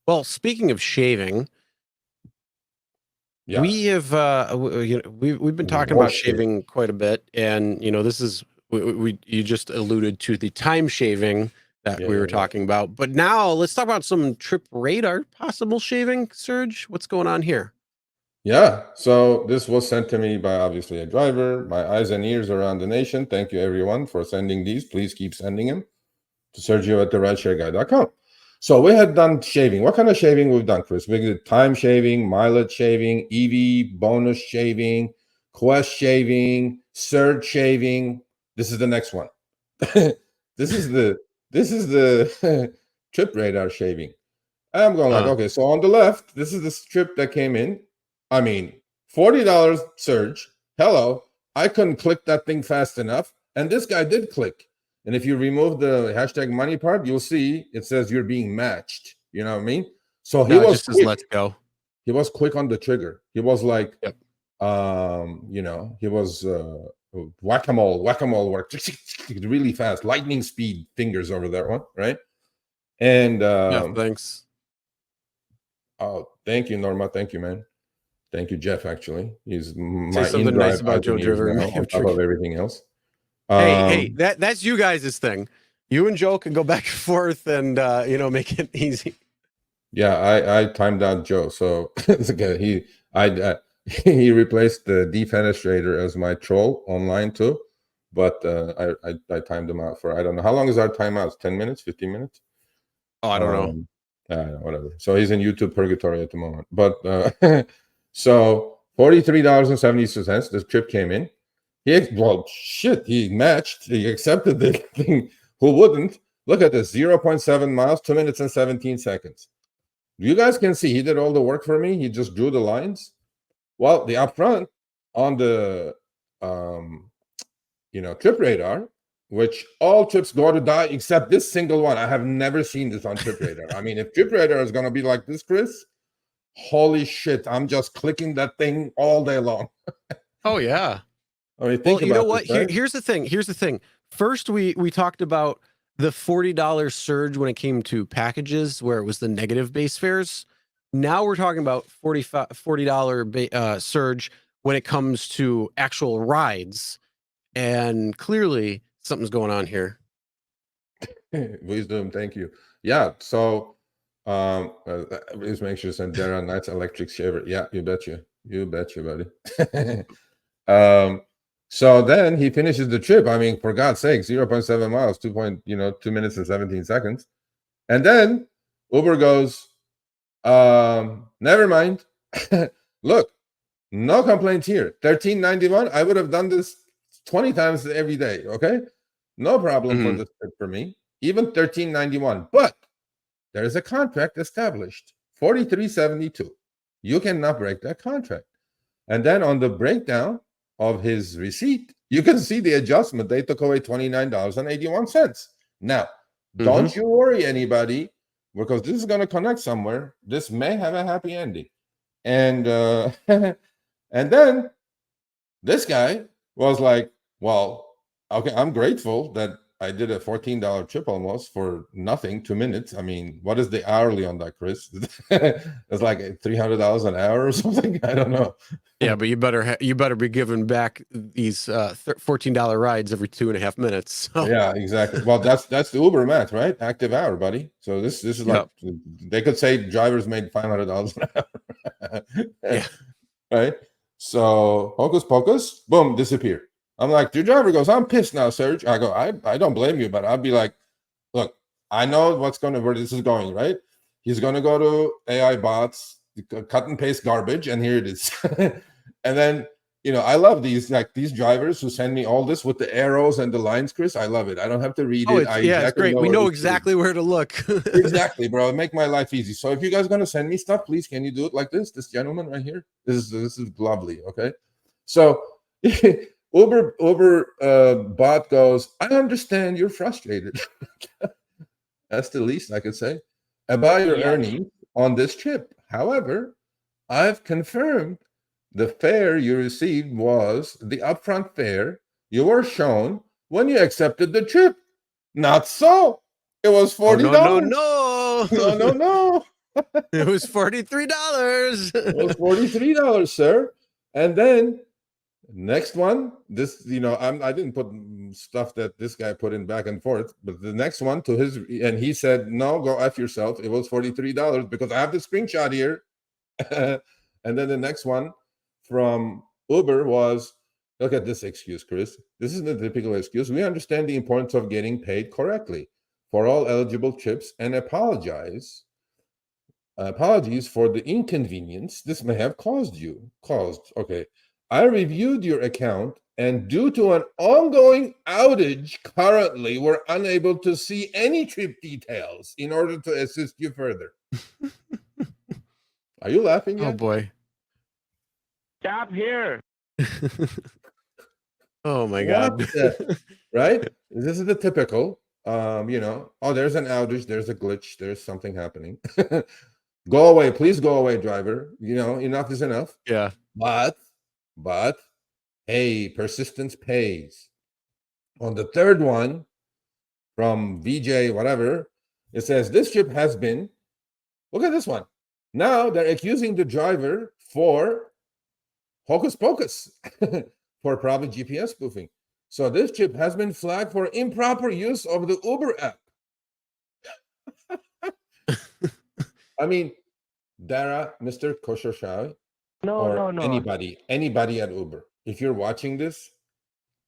Well, speaking of shaving, Yeah. we have we've been talking More about shit. shaving quite a bit, and this is you just alluded to the time shaving that we were talking about, but now let's talk about some trip radar possible shaving. Serge, what's going on here? Yeah. So this was sent to me by obviously a driver. My eyes and ears around the nation. Thank you everyone for sending these. Please keep sending them to Sergio at the RideShareGuy.com. So we had done shaving. What kind of shaving we've done, Chris? We did time shaving, mileage shaving, EV bonus shaving, quest shaving, surge shaving. This is the next one. this is the trip radar shaving. I'm going like, okay, so on the left, this is the strip that came in. I mean, $40 surge. Hello. I couldn't click that thing fast enough. And this guy did click. And if you remove the hashtag money part, you'll see it says you're being matched. You know what I mean? So he was just quick. Let's go. He was quick on the trigger. He was like, yep. He was whack-a-mole work really fast, lightning speed fingers over that one, right? And thanks. Oh, thank you, Norma. Thank you, man. Thank you, Jeff. Actually, he's my Say something nice about Joe Driver now, on top of everything else. Hey, that's you guys' thing. You and Joe can go back and forth and make it easy. Yeah, I timed out Joe, so he replaced the defenestrator as my troll online too, but I timed him out for, I don't know how long is our timeout. 10 minutes, 15 minutes. Oh, I don't know. Whatever. So he's in YouTube purgatory at the moment. But so $43.72. This trip came in. He matched. He accepted the thing. Who wouldn't? Look at this: 0.7 miles, 2 minutes and 17 seconds. You guys can see he did all the work for me. He just drew the lines. Well, the upfront on the trip radar, which all trips go to die except this single one. I have never seen this on trip radar. I mean, if trip radar is going to be like this, Chris, holy shit, I'm just clicking that thing all day long. Oh yeah. I mean, think about what? This, right? Here's the thing. First, we talked about the $40 surge when it came to packages where it was the negative base fares. Now we're talking about $40 surge when it comes to actual rides. And clearly something's going on here. Wisdom, thank you. Yeah, so please make sure send Darren Knight's electric shaver. Yeah, you betcha, buddy. So then he finishes the trip. I mean, for God's sake, 0.7 miles, 2 minutes and 17 seconds. And then Uber goes, never mind. Look, no complaints here. $13.91. I would have done this 20 times every day. Okay, no problem for this trip for me. Even $13.91. But there is a contract established, $43.72. You cannot break that contract. And then on the breakdown of his receipt, you can see the adjustment. They took away $29.81. Now, don't you worry, anybody, because this is going to connect somewhere. This may have a happy ending. And and then this guy was like, well, okay, I'm grateful that I did a $14 trip almost for nothing, 2 minutes. I mean, what is the hourly on that, Chris? It's like $300 an hour or something. I don't know. Yeah, but you better be giving back these $14 rides every 2.5 minutes. So. Yeah, exactly. Well, that's the Uber math, right? Active hour, buddy. So this is like, they could say drivers made $500 an hour. Yeah. Right. So hocus pocus, boom, disappear. I'm like, your driver goes, I'm pissed now, Serge. I go, I don't blame you, but I'll be like, look, I know where this is going, right? He's going to go to AI bots, cut and paste garbage, and here it is. And then, I love these drivers who send me all this with the arrows and the lines, Chris. I love it. I don't have to read it. It's great. We know exactly where to look. Exactly, bro. Make my life easy. So if you guys are going to send me stuff, please, can you do it like this? This gentleman right here. This is lovely. Okay. So Uber bot goes, I understand you're frustrated. That's the least I could say about your earnings on this trip. However, I've confirmed the fare you received was the upfront fare you were shown when you accepted the trip. Not so. It was Oh, $40. no. No. It was $43. It was $43, sir. And then next one, this, I didn't put stuff that this guy put in back and forth, but the next one to his, and he said, no, go F yourself. It was $43 because I have the screenshot here. And then the next one from Uber was, look at this excuse, Chris. This is the typical excuse. We understand the importance of getting paid correctly for all eligible trips and apologies for the inconvenience this may have caused. Okay. I reviewed your account, and due to an ongoing outage currently, we're unable to see any trip details in order to assist you further. Are you laughing yet? Oh, boy. Stop here. Oh, my God. Right? This is the typical, there's an outage, there's a glitch, there's something happening. Go away, please go away, driver. Enough is enough. Yeah. But, hey, persistence pays. On the third one from VJ, whatever, it says this trip has been, look at this one. Now they're accusing the driver for hocus pocus, for probably GPS spoofing. So this trip has been flagged for improper use of the Uber app. I mean, Dara, Mr. Kosher Shai, No. anybody at Uber, if you're watching this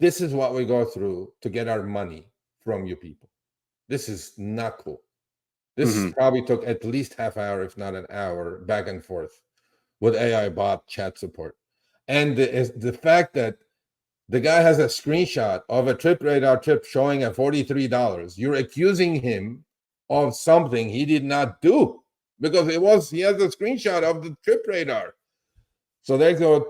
is what we go through to get our money from you people. This is not cool. This probably took at least half hour, if not an hour, back and forth with AI bot chat support. And the fact that the guy has a screenshot of a TripRadar trip showing at $43. You're accusing him of something he did not do because he has a screenshot of the TripRadar. So there go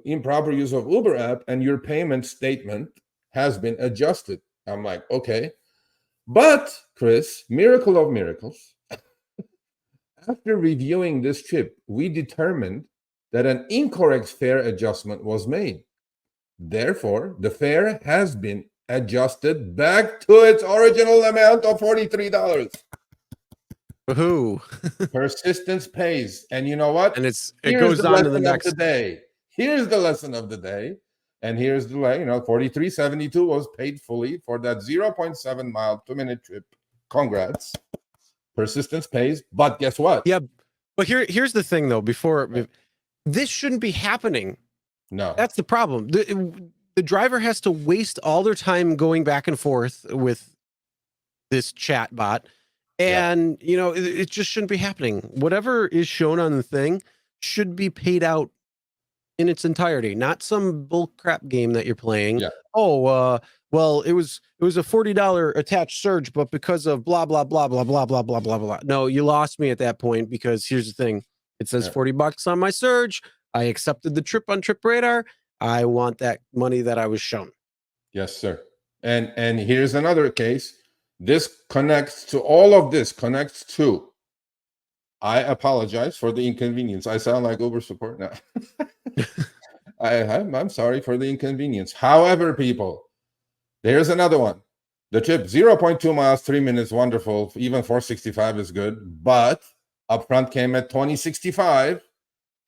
improper use of Uber app, and your payment statement has been adjusted. I'm like, okay. But Chris, miracle of miracles, after reviewing this trip, we determined that an incorrect fare adjustment was made. Therefore, the fare has been adjusted back to its original amount of $43. Woohoo. Persistence pays. And you know what? And it goes on to the next day. Here's the lesson of the day. And here's the way, $43.72 was paid fully for that 0.7 mile, 2-minute trip. Congrats. Persistence pays. But guess what? Yeah. But here's the thing, though, this shouldn't be happening. No. That's the problem. The driver has to waste all their time going back and forth with this chat bot. And, it just shouldn't be happening. Whatever is shown on the thing should be paid out in its entirety, not some bull crap game that you're playing. Yeah. Oh, well, it was a $40 attached surge, but because of blah, blah, blah, blah, blah, blah, blah, blah, blah. No, you lost me at that point, because here's the thing. It says $40 on my surge. I accepted the trip on TripRadar. I want that money that I was shown. Yes, sir. And here's another case. This connects to all of this, I apologize for the inconvenience. I sound like Uber support now. I'm sorry for the inconvenience. However, people, there's another one. The trip, 0.2 miles, 3 minutes, wonderful. Even 465 is good. But upfront came at 2065,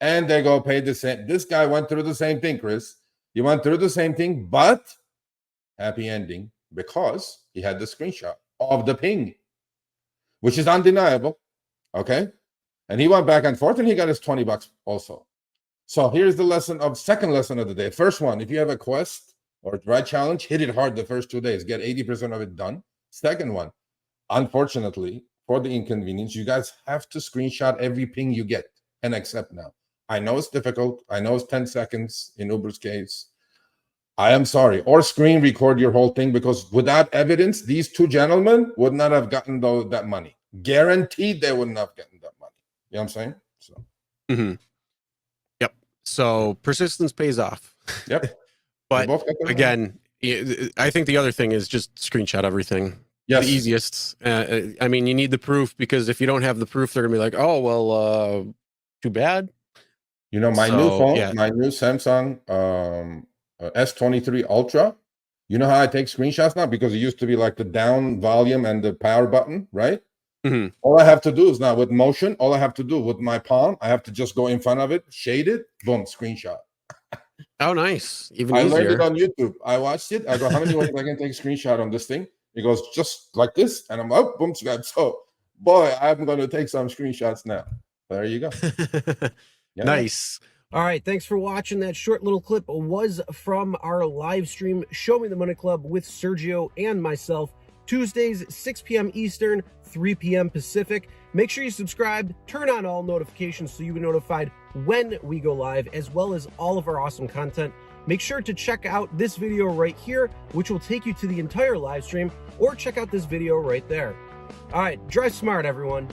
and they go pay the same. This guy went through the same thing, Chris. He went through the same thing, but happy ending, because he had the screenshot of the ping, which is undeniable. Okay. And he went back and forth, and he got his $20 also. So here's the second lesson of the day. First one, if you have a quest or ride challenge, hit it hard the first 2 days, get 80% of it done. Second one, unfortunately, for the inconvenience, you guys have to screenshot every ping you get and accept now. I know it's difficult. I know it's 10 seconds in Uber's case. I am sorry. Or screen record your whole thing, because without evidence, these two gentlemen would not have gotten that money. Guaranteed they wouldn't have gotten that money. You know what I'm saying? So. Yep. So persistence pays off. Yep. But again, I think the other thing is just screenshot everything. Yes. The easiest. I mean, you need the proof, because if you don't have the proof, they're gonna be like, oh, well, too bad. My new phone, my new Samsung S23 Ultra, You know how I take screenshots now? Because it used to be like the down volume and the power button, right? Mhm. All I have to do is now with motion, all I have to do with my palm, I have to just go in front of it, shade it, boom, screenshot. Oh, nice. Even I learned it easier. on YouTube. I watched it. I go, how many ways I can take a screenshot on this thing? It goes just like this. And I'm like, boom, so boy, I'm going to take some screenshots now. There you go. Yeah. Nice. All right, thanks for watching. That short little clip was from our live stream, Show Me the Money Club with Sergio and myself, Tuesdays, 6 p.m. Eastern, 3 p.m. Pacific. Make sure you subscribe, turn on all notifications so you'll be notified when we go live, as well as all of our awesome content. Make sure to check out this video right here, which will take you to the entire live stream, or check out this video right there. All right, drive smart, everyone.